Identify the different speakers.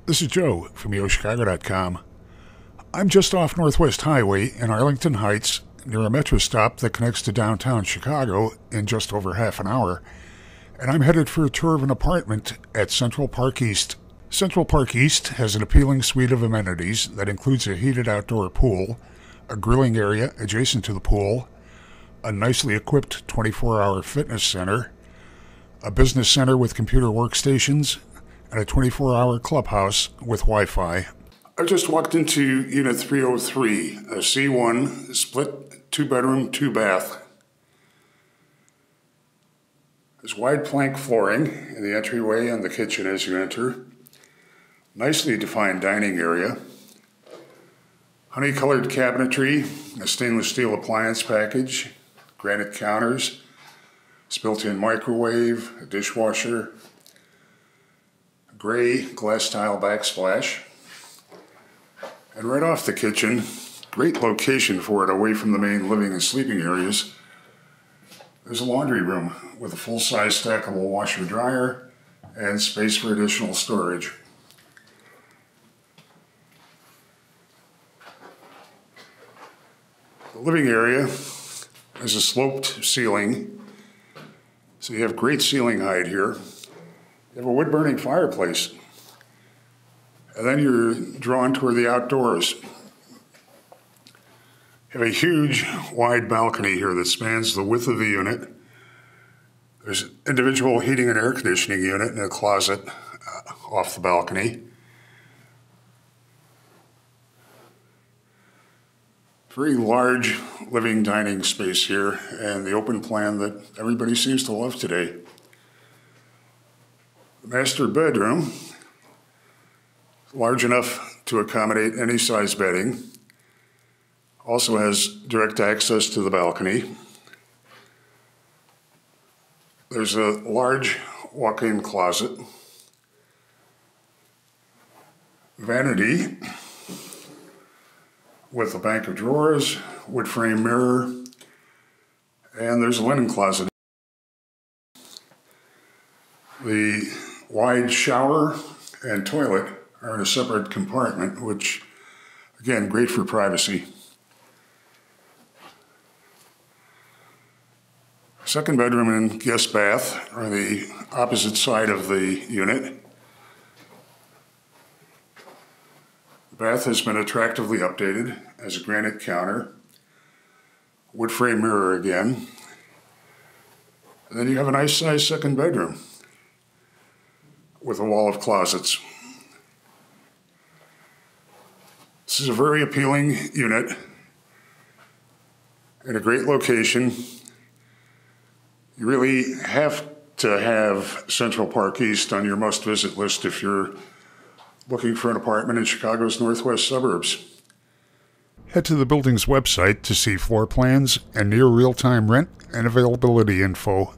Speaker 1: This is Joe from YoChicago.com. I'm just off Northwest Highway in Arlington Heights near a Metra stop that connects to downtown Chicago in just over half an hour, and I'm headed for a tour of an apartment at Central Park East. Central Park East has an appealing suite of amenities that includes a heated outdoor pool, a grilling area adjacent to the pool, a nicely equipped 24-hour fitness center, a business center with computer workstations, and a 24-hour clubhouse with Wi-Fi. I just walked into Unit 303, a C1 split 2-bedroom, 2-bath. There's wide plank flooring in the entryway and the kitchen as you enter. Nicely defined dining area. Honey-colored cabinetry, a stainless steel appliance package, granite counters, built-in microwave, a dishwasher, gray glass tile backsplash. And right off the kitchen, great location for it away from the main living and sleeping areas, there's a laundry room with a full-size stackable washer dryer and space for additional storage. The living area has a sloped ceiling, so you have great ceiling height here. You have a wood-burning fireplace, and then you're drawn toward the outdoors. You have a huge, wide balcony here that spans the width of the unit. There's an individual heating and air conditioning unit and a closet off the balcony. Very large living dining space here, and the open plan that everybody seems to love today. The master bedroom, large enough to accommodate any size bedding, also has direct access to the balcony. There's a large walk-in closet, vanity with a bank of drawers, wood frame mirror, and there's a linen closet. The wide shower and toilet are in a separate compartment, which, again, great for privacy. Second bedroom and guest bath are the opposite side of the unit. The bath has been attractively updated as a granite counter, wood frame mirror again, and then you have a nice sized second bedroom with a wall of closets. This is a very appealing unit in a great location. You really have to have Central Park East on your must-visit list if you're looking for an apartment in Chicago's northwest suburbs. Head to the building's website to see floor plans and near real-time rent and availability info.